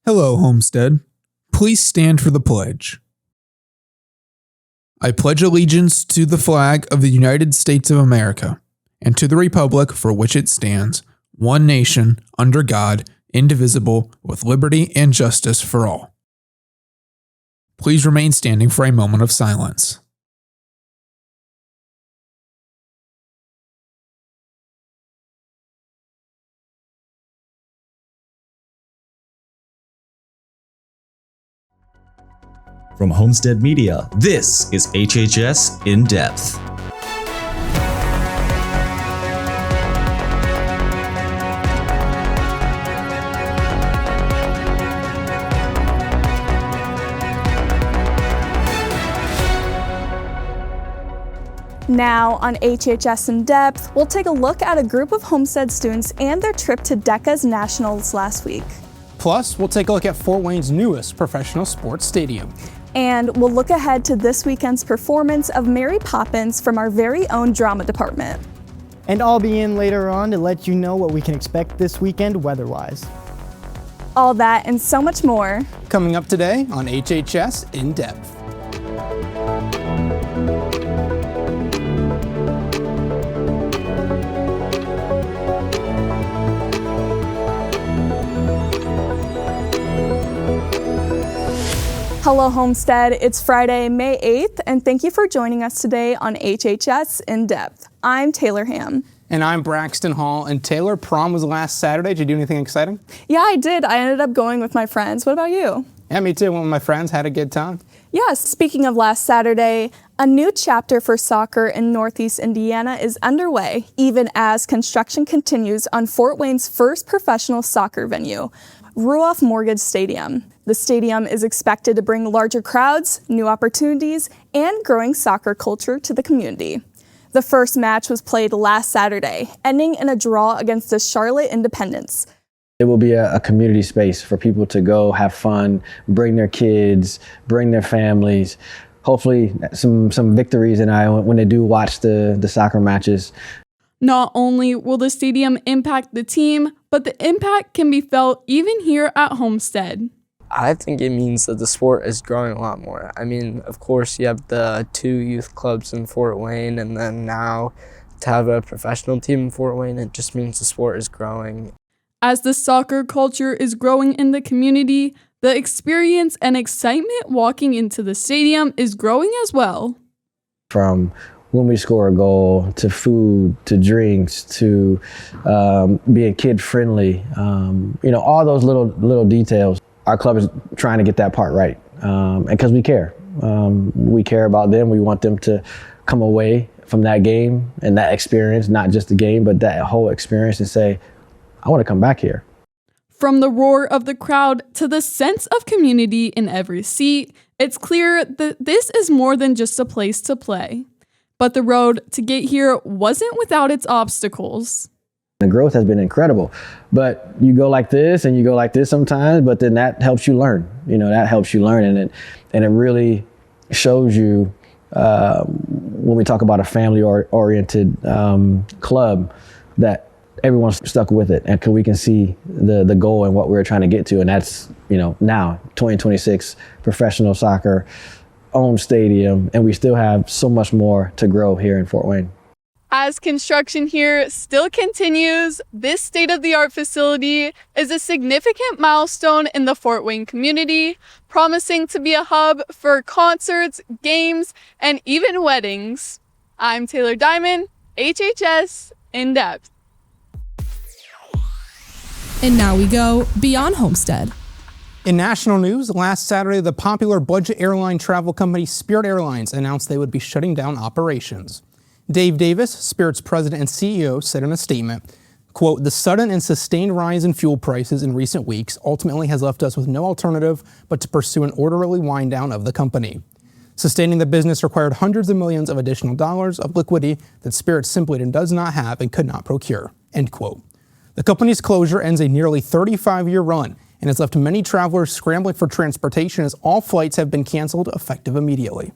Hello, Homestead. Please stand for the pledge. I pledge allegiance to the flag of the United States of America and to the republic for which it stands, one nation, under God, indivisible, with liberty and justice for all. Please remain standing for a moment of silence. From Homestead Media, this is HHS In-Depth. Now on HHS In-Depth, we'll take a look at a group of Homestead students and their trip to DECA's Nationals last week. Plus, we'll take a look at Fort Wayne's newest professional sports stadium. And we'll look ahead to this weekend's performance of Mary Poppins from our very own drama department. And I'll be in later on to let you know what we can expect this weekend weather-wise. All that and so much more. Coming up today on HHS In-Depth. Hello Homestead, it's Friday, May 8th, and thank you for joining us today on HHS In-Depth. I'm Taylor Ham. And I'm Braxton Hall. And Taylor, prom was last Saturday. Did you do anything exciting? Yeah, I did. I ended up going with my friends. What about you? Yeah, me too. One of my friends had a good time. Yes, speaking of last Saturday, a new chapter for soccer in Northeast Indiana is underway, even as construction continues on Fort Wayne's first professional soccer venue, Ruoff Mortgage Stadium. The stadium is expected to bring larger crowds, new opportunities, and growing soccer culture to the community. The first match was played last Saturday, ending in a draw against the Charlotte Independents. It will be a community space for people to go have fun, bring their kids, bring their families, hopefully some victories when they do watch the soccer matches. Not only will the stadium impact the team, but the impact can be felt even here at Homestead. I think it means that the sport is growing a lot more. I mean, of course, you have the 2 youth clubs in Fort Wayne, and then now to have a professional team in Fort Wayne, it just means the sport is growing. As the soccer culture is growing in the community, the experience and excitement walking into the stadium is growing as well. From when we score a goal, to food, to drinks, to being kid-friendly, all those little details. Our club is trying to get that part right, and because we care. We care about them. We want them to come away from that game and that experience, not just the game, but that whole experience, and say, I want to come back here. From the roar of the crowd to the sense of community in every seat, it's clear that this is more than just a place to play. But the road to get here wasn't without its obstacles. The growth has been incredible, but you go like this and you go like this sometimes, but then that helps you learn. That helps you learn, and it really shows you when we talk about a family-oriented club that everyone's stuck with it, and we can see the goal and what we're trying to get to, and that's now 2026 professional soccer owned stadium, and we still have so much more to grow here in Fort Wayne. As construction here still continues, this state-of-the-art facility is a significant milestone in the Fort Wayne community, promising to be a hub for concerts, games, and even weddings. I'm Taylor Diamond, HHS In-Depth. And now we go beyond Homestead. In national news, last Saturday, the popular budget airline travel company Spirit Airlines announced they would be shutting down operations. Dave Davis, Spirit's president and CEO, said in a statement, quote, "The sudden and sustained rise in fuel prices in recent weeks ultimately has left us with no alternative but to pursue an orderly wind down of the company. Sustaining the business required hundreds of millions of additional dollars of liquidity that Spirit simply does not have and could not procure," end quote. The company's closure ends a nearly 35-year run and has left many travelers scrambling for transportation as all flights have been canceled effective immediately.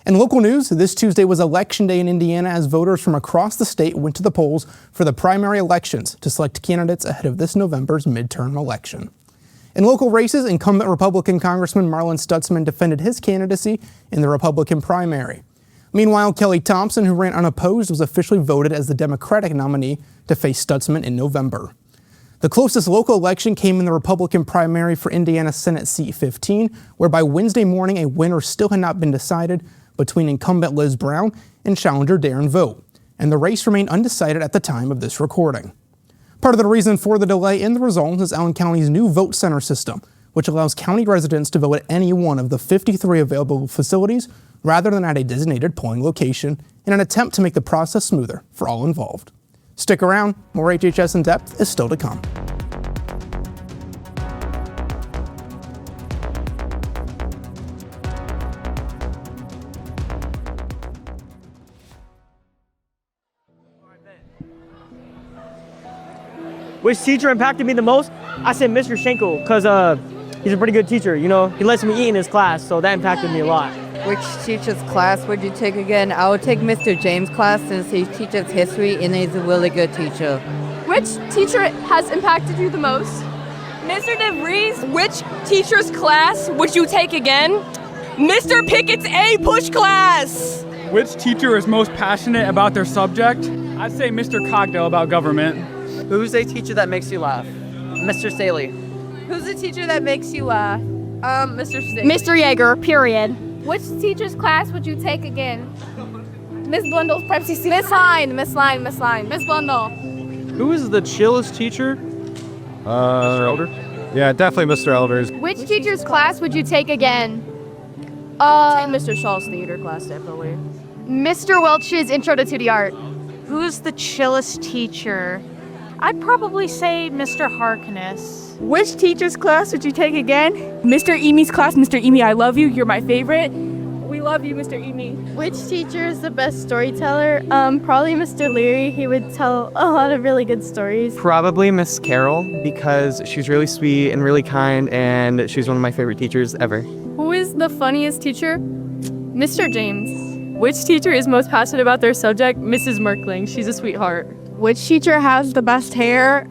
In local news, this Tuesday was Election Day in Indiana as voters from across the state went to the polls for the primary elections to select candidates ahead of this November's midterm election. In local races, incumbent Republican Congressman Marlon Stutzman defended his candidacy in the Republican primary. Meanwhile, Kelly Thompson, who ran unopposed, was officially voted as the Democratic nominee to face Stutzman in November. The closest local election came in the Republican primary for Indiana Senate Seat 15, where by Wednesday morning a winner still had not been decided between incumbent Liz Brown and challenger Darren Vogt, and the race remained undecided at the time of this recording. Part of the reason for the delay in the results is Allen County's new vote center system, which allows county residents to vote at any one of the 53 available facilities rather than at a designated polling location in an attempt to make the process smoother for all involved. Stick around, more HHS In-Depth is still to come. Which teacher impacted me the most? I said Mr. Schenkel, because he's a pretty good teacher, you know? He lets me eat in his class, so that impacted me a lot. Which teacher's class would you take again? I would take Mr. James' class since he teaches history and he's a really good teacher. Which teacher has impacted you the most? Mr. DeVries, which teacher's class would you take again? Mr. Pickett's A-Push class! Which teacher is most passionate about their subject? I'd say Mr. Cogdell about government. Who's a teacher that makes you laugh? Mr. Staley. Who's the teacher that makes you laugh? Mr. Staley. Mr. Yeager, period. Which teacher's class would you take again? Miss Blundell's Pepsi C. Miss Line, Miss Line, Miss Line. Miss Blundell. Who is the chillest teacher? Mr. Elder? Yeah, definitely Mr. Elders. Which teacher's class would you take again? Take Mr. Shaw's theater class, definitely. Mr. Welch's Intro to 2D Art. Who's the chillest teacher? I'd probably say Mr. Harkness. Which teacher's class would you take again? Mr. Emy's class. Mr. Emy, I love you. You're my favorite. We love you, Mr. Emy. Which teacher is the best storyteller? Probably Mr. Leary. He would tell a lot of really good stories. Probably Miss Carroll, because she's really sweet and really kind, and she's one of my favorite teachers ever. Who is the funniest teacher? Mr. James. Which teacher is most passionate about their subject? Mrs. Merkling. She's a sweetheart. Which teacher has the best hair?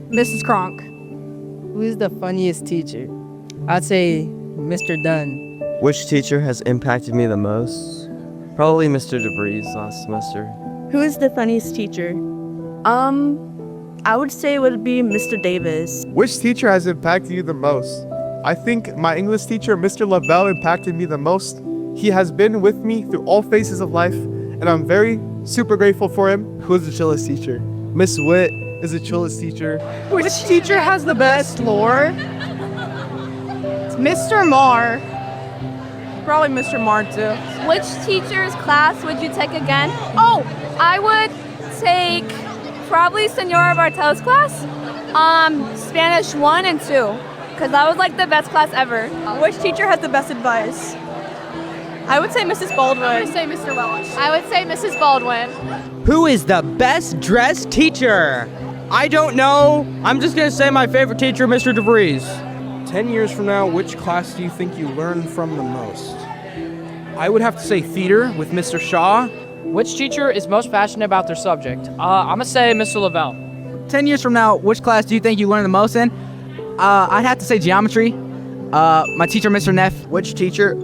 Mrs. Kronk. Who's the funniest teacher? I'd say Mr. Dunn. Which teacher has impacted me the most? Probably Mr. DeVries last semester. Who is the funniest teacher? I would say it would be Mr. Davis. Which teacher has impacted you the most? I think my English teacher, Mr. Lavelle, impacted me the most. He has been with me through all phases of life, and I'm very super grateful for him. Who is the chillest teacher? Miss Witt is the chillest teacher. Which teacher has the best lore? Mr. Marr. Probably Mr. Marr too. Which teacher's class would you take again? Oh, I would take probably Senora Bartel's class. Spanish 1 and 2, because that was like the best class ever. Which teacher has the best advice? I would say Mrs. Baldwin. I would say Mr. Welch. I would say Mrs. Baldwin. Who is the best dressed teacher? I don't know. I'm just gonna say my favorite teacher, Mr. DeVries. 10 years from now, which class do you think you learn from the most? I would have to say theater with Mr. Shaw. Which teacher is most passionate about their subject? I'm gonna say Mr. Lavelle. 10 years from now, which class do you think you learn the most in? I'd have to say geometry. My teacher, Mr. Neff. Which teacher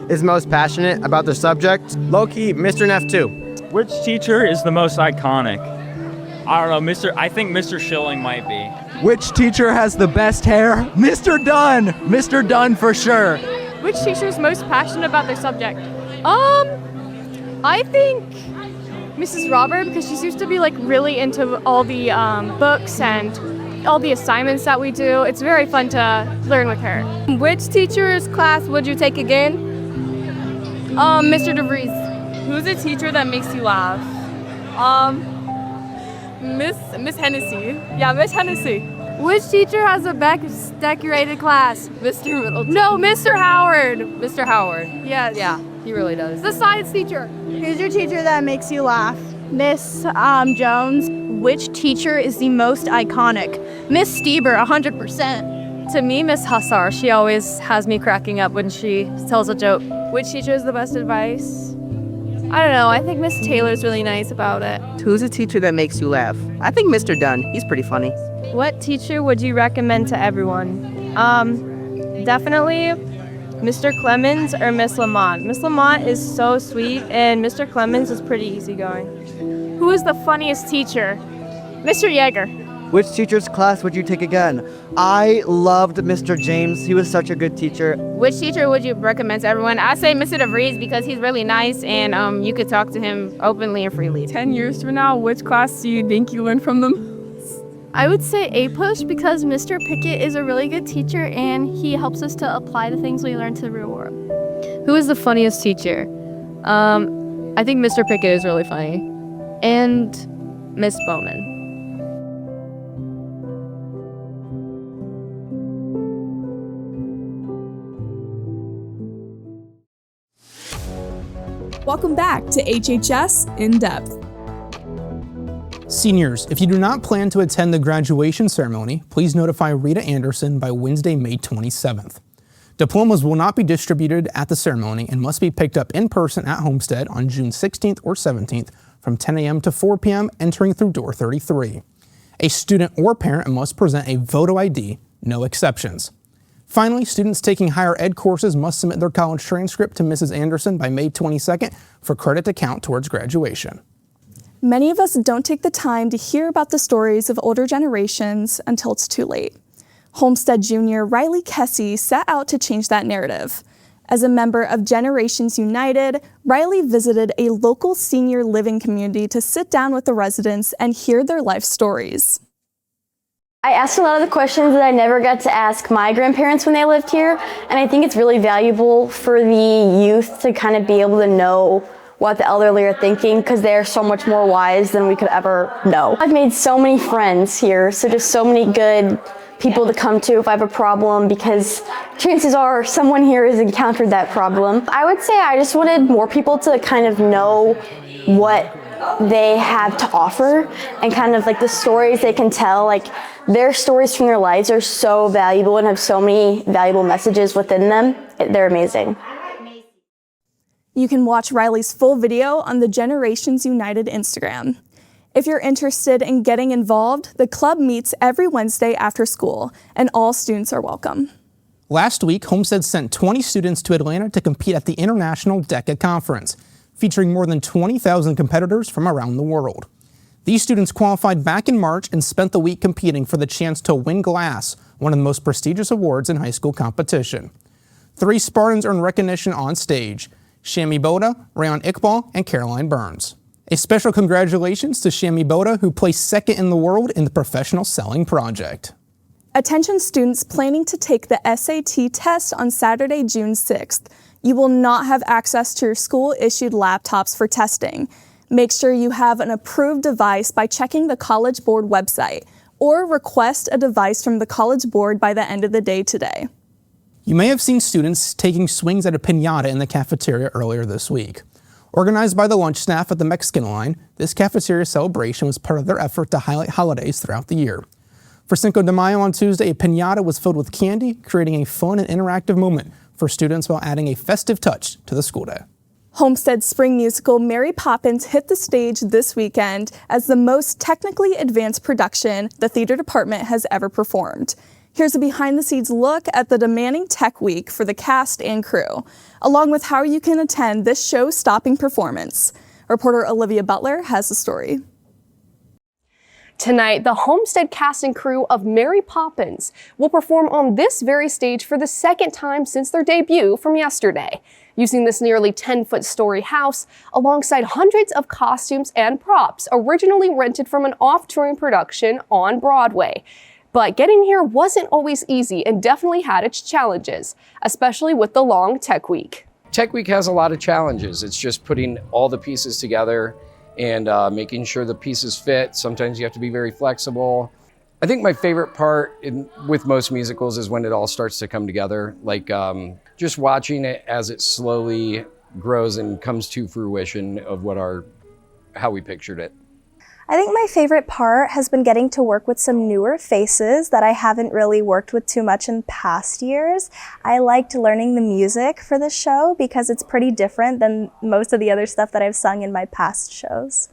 is most passionate about their subject? Low-key, Mr. Neff too. Which teacher is the most iconic? I don't know, I think Mr. Schilling might be. Which teacher has the best hair? Mr. Dunn! Mr. Dunn for sure. Which teacher is most passionate about their subject? I think Mrs. Robert, because she seems to be like really into all the books and all the assignments that we do. It's very fun to learn with her. Which teacher's class would you take again? Mr. DeVries. Who's a teacher that makes you laugh? Miss Hennessy. Yeah, Miss Hennessy. Which teacher has the best decorated class? Mr. Middleton. No, Mr. Howard. Mr. Howard. Yes. Yeah, he really does. The science teacher. Who's your teacher that makes you laugh? Miss Jones. Which teacher is the most iconic? Miss Stieber, 100%. To me, Miss Hussar. She always has me cracking up when she tells a joke. Which teacher is the best advice? I don't know. I think Miss Taylor's really nice about it. Who's a teacher that makes you laugh? I think Mr. Dunn. He's pretty funny. What teacher would you recommend to everyone? Definitely Mr. Clemens or Miss Lamont. Miss Lamont is so sweet, and Mr. Clemens is pretty easygoing. Who is the funniest teacher? Mr. Yeager. Which teacher's class would you take again? I loved Mr. James. He was such a good teacher. Which teacher would you recommend to everyone? I say Mr. DeVries because he's really nice and you could talk to him openly and freely. 10 years from now, which class do you think you learned from them? I would say A-Push because Mr. Pickett is a really good teacher and he helps us to apply the things we learn to the real world. Who is the funniest teacher? I think Mr. Pickett is really funny. And Miss Bowman. Welcome back to HHS In-Depth. Seniors, if you do not plan to attend the graduation ceremony, please notify Rita Anderson by Wednesday, May 27th. Diplomas will not be distributed at the ceremony and must be picked up in person at Homestead on June 16th or 17th from 10 a.m. to 4 p.m. entering through door 33. A student or parent must present a photo ID, no exceptions. Finally, students taking higher ed courses must submit their college transcript to Mrs. Anderson by May 22nd for credit to count towards graduation. Many of us don't take the time to hear about the stories of older generations until it's too late. Homestead Junior Riley Kessie set out to change that narrative. As a member of Generations United, Riley visited a local senior living community to sit down with the residents and hear their life stories. I asked a lot of the questions that I never got to ask my grandparents when they lived here, and I think it's really valuable for the youth to kind of be able to know what the elderly are thinking because they're so much more wise than we could ever know. I've made so many friends here, so just so many good people to come to if I have a problem because chances are someone here has encountered that problem. I would say I just wanted more people to kind of know what they have to offer and kind of like the stories they can tell. Like their stories from their lives are so valuable and have so many valuable messages within them. They're amazing. You can watch Riley's full video on the Generations United Instagram. If you're interested in getting involved, the club meets every Wednesday after school, and all students are welcome. Last week, Homestead sent 20 students to Atlanta to compete at the International DECA Conference, featuring more than 20,000 competitors from around the world. These students qualified back in March and spent the week competing for the chance to win glass, one of the most prestigious awards in high school competition. 3 Spartans earned recognition on stage: Shami Boda, Rayon Iqbal, and Caroline Burns. A special congratulations to Shami Boda, who placed second in the world in the professional selling project. Attention students planning to take the SAT test on Saturday, June 6th. You will not have access to your school-issued laptops for testing. Make sure you have an approved device by checking the College Board website, or request a device from the College Board by the end of the day today. You may have seen students taking swings at a piñata in the cafeteria earlier this week. Organized by the lunch staff at the Mexican line, this cafeteria celebration was part of their effort to highlight holidays throughout the year. For Cinco de Mayo on Tuesday, a piñata was filled with candy, creating a fun and interactive moment for students while adding a festive touch to the school day. Homestead's spring musical Mary Poppins hit the stage this weekend as the most technically advanced production the theater department has ever performed. Here's a behind-the-scenes look at the demanding tech week for the cast and crew, along with how you can attend this show-stopping performance. Reporter Olivia Butler has the story. Tonight, the Homestead cast and crew of Mary Poppins will perform on this very stage for the second time since their debut from yesterday, using this nearly 10-foot story house alongside hundreds of costumes and props originally rented from an off-touring production on Broadway. But getting here wasn't always easy and definitely had its challenges, especially with the long tech week. Tech week has a lot of challenges. It's just putting all the pieces together and making sure the pieces fit. Sometimes you have to be very flexible. I think my favorite part with most musicals is when it all starts to come together, like just watching it as it slowly grows and comes to fruition of how we pictured it. I think my favorite part has been getting to work with some newer faces that I haven't really worked with too much in past years. I liked learning the music for the show because it's pretty different than most of the other stuff that I've sung in my past shows.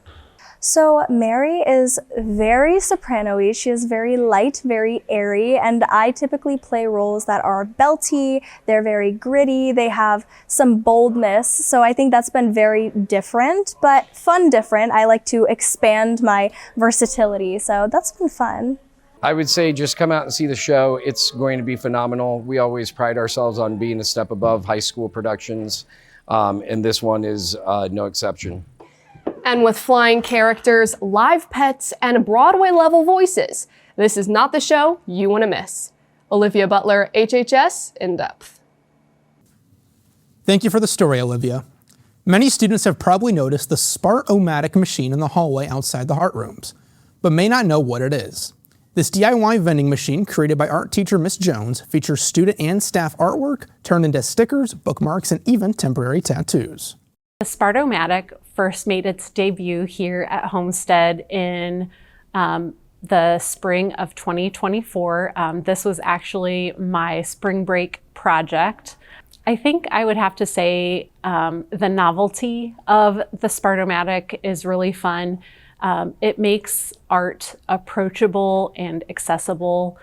So Mary is very soprano-y. She is very light, very airy, and I typically play roles that are belty, they're very gritty, they have some boldness, so I think that's been very different, but fun different. I like to expand my versatility, so that's been fun. I would say just come out and see the show. It's going to be phenomenal. We always pride ourselves on being a step above high school productions, and this one is no exception. And with flying characters, live pets, and Broadway-level voices, this is not the show you want to miss. Olivia Butler, HHS In-Depth. Thank you for the story, Olivia. Many students have probably noticed the Spart-o-Matic machine in the hallway outside the art rooms, but may not know what it is. This DIY vending machine, created by art teacher Miss Jones, features student and staff artwork turned into stickers, bookmarks, and even temporary tattoos. The Spart-o-Matic first made its debut here at Homestead in the spring of 2024. This was actually my spring break project. I think I would have to say the novelty of the Spart-o-Matic is really fun. It makes art approachable and accessible.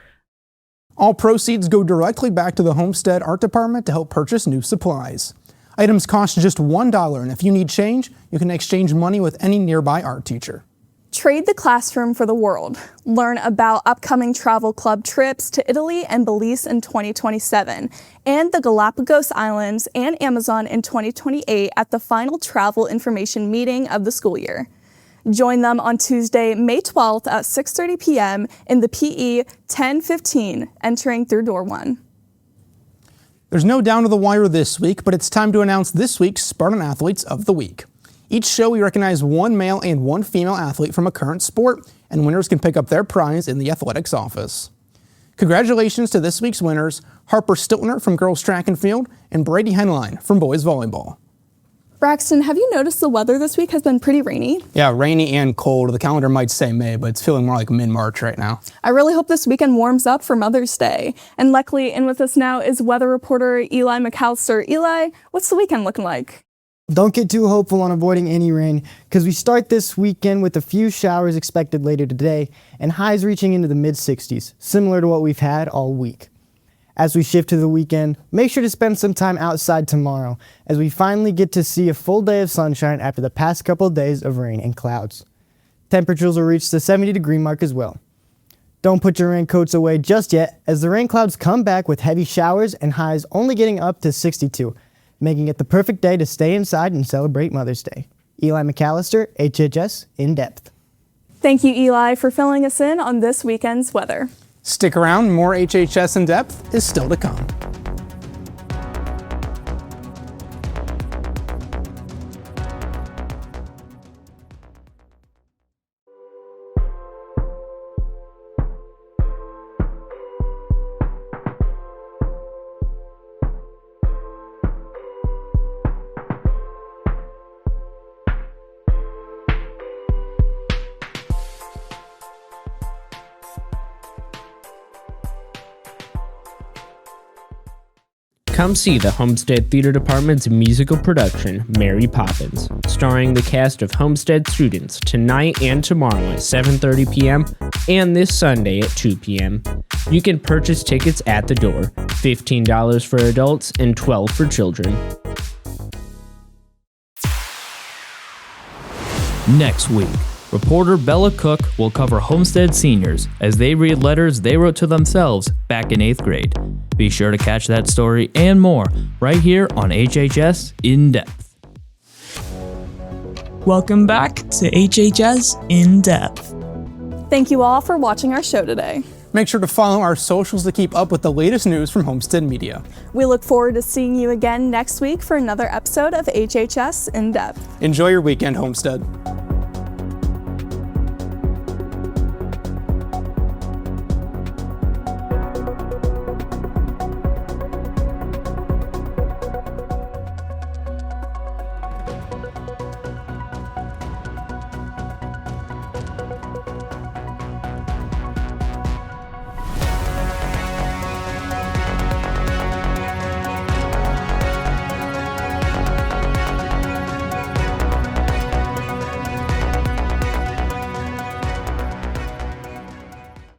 All proceeds go directly back to the Homestead Art Department to help purchase new supplies. Items cost just $1, and if you need change, you can exchange money with any nearby art teacher. Trade the classroom for the world. Learn about upcoming travel club trips to Italy and Belize in 2027, and the Galapagos Islands and Amazon in 2028 at the final travel information meeting of the school year. Join them on Tuesday, May 12th at 6:30 p.m. in the PE 1015, entering through door 1. There's no down to the wire this week, but it's time to announce this week's Spartan Athletes of the Week. Each show we recognize one male and one female athlete from a current sport, and winners can pick up their prize in the athletics office. Congratulations to this week's winners, Harper Stiltner from girls track and field, and Brady Henline from boys volleyball. Braxton, have you noticed the weather this week has been pretty rainy? Yeah, rainy and cold. The calendar might say May, but it's feeling more like mid-March right now. I really hope this weekend warms up for Mother's Day. And luckily, in with us now is weather reporter Eli McAllister. Eli, what's the weekend looking like? Don't get too hopeful on avoiding any rain, because we start this weekend with a few showers expected later today, and highs reaching into the mid-60s, similar to what we've had all week. As we shift to the weekend, make sure to spend some time outside tomorrow, as we finally get to see a full day of sunshine after the past couple of days of rain and clouds. Temperatures will reach the 70-degree mark as well. Don't put your raincoats away just yet, as the rain clouds come back with heavy showers and highs only getting up to 62, making it the perfect day to stay inside and celebrate Mother's Day. Eli McAllister, HHS In-Depth. Thank you, Eli, for filling us in on this weekend's weather. Stick around, more HHS In-Depth is still to come. Come see the Homestead Theater Department's musical production, Mary Poppins, starring the cast of Homestead students tonight and tomorrow at 7:30 p.m. and this Sunday at 2 p.m. You can purchase tickets at the door, $15 for adults and $12 for children. Next week, reporter Bella Cook will cover Homestead seniors as they read letters they wrote to themselves back in 8th grade. Be sure to catch that story and more right here on HHS In-Depth. Welcome back to HHS In-Depth. Thank you all for watching our show today. Make sure to follow our socials to keep up with the latest news from Homestead Media. We look forward to seeing you again next week for another episode of HHS In-Depth. Enjoy your weekend, Homestead.